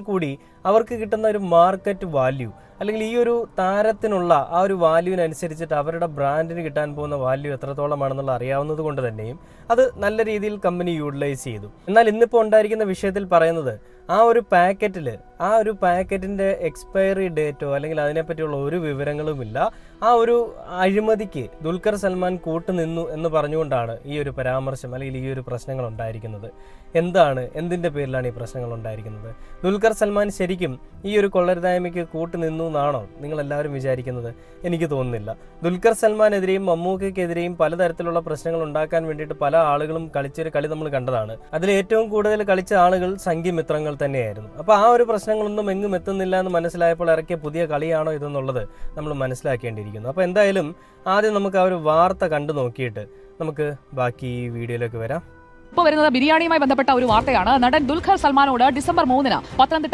കൂടി അവർക്ക് കിട്ടുന്ന ഒരു മാർക്കറ്റ് വാല്യൂ അല്ലെങ്കിൽ ഈ ഒരു താരത്തിനുള്ള ആ ഒരു വാല്യൂവിനനുസരിച്ചിട്ട് അവരുടെ ബ്രാൻഡിന് കിട്ടാൻ പോകുന്ന വാല്യൂ എത്രത്തോളമാണെന്നുള്ള അറിയാവുന്നത് കൊണ്ട് തന്നെയും അത് നല്ല രീതിയിൽ കമ്പനി യൂട്ടിലൈസ് ചെയ്തു. എന്നാൽ ഇന്നിപ്പോൾ ഉണ്ടായിരിക്കുന്ന വിഷയത്തിൽ പറയുന്നത് ആ ഒരു പാക്കറ്റിൻ്റെ എക്സ്പയറി ഡേറ്റോ അല്ലെങ്കിൽ അതിനെപ്പറ്റിയുള്ള ഒരു വിവരങ്ങളുമില്ല. ആ ഒരു അഴിമതിക്ക് ദുൽഖർ സൽമാൻ കൂട്ടുനിന്നു എന്ന് പറഞ്ഞുകൊണ്ടാണ് ഈ ഒരു പരാമർശം അല്ലെങ്കിൽ ഈ ഒരു പ്രശ്നങ്ങൾ ഉണ്ടായിരിക്കുന്നത്. എന്തിൻ്റെ പേരിലാണ് ഈ പ്രശ്നങ്ങൾ ഉണ്ടായിരിക്കുന്നത്? ദുൽഖർ സൽമാൻ ശരിക്കും ഈ ഒരു കൊള്ളരുതായ്മയ്ക്ക് കൂട്ടുനിന്നു എന്നാണോ നിങ്ങളെല്ലാവരും വിചാരിക്കുന്നത്? എനിക്ക് തോന്നുന്നില്ല. ദുൽഖർ സൽമാനെതിരെയും മമ്മൂക്കയ്ക്കെതിരെയും പലതരത്തിലുള്ള പ്രശ്നങ്ങൾ ഉണ്ടാക്കാൻ വേണ്ടിയിട്ട് പല ആളുകളും കളിച്ചൊരു കളി നമ്മൾ കണ്ടതാണ്. അതിൽ ഏറ്റവും കൂടുതൽ കളിച്ച ആളുകൾ സംഘിമിത്രങ്ങൾ തന്നെയായിരുന്നു. അപ്പോൾ ആ ഒരു പ്രശ്നങ്ങളൊന്നും എങ്ങും എത്തുന്നില്ല എന്ന് മനസ്സിലായപ്പോൾ ഇറക്കിയ പുതിയ കളിയാണോ ഇതെന്നുള്ളത് നമ്മൾ മനസ്സിലാക്കേണ്ടിയിരിക്കുന്നു. അപ്പോൾ എന്തായാലും ആദ്യം നമുക്ക് ആ ഒരു വാർത്ത കണ്ടു നോക്കിയിട്ട് നമുക്ക് ബാക്കി ഈ വീഡിയോയിലേക്ക് വരാം. ഇപ്പോൾ വരുന്നത് ബിരിയാണിയുമായി ബന്ധപ്പെട്ട ഒരു വാർത്തയാണ്. നടൻ ദുൽഖർ സൽമാനോട് ഡിസംബർ 3 പത്തനംതിട്ട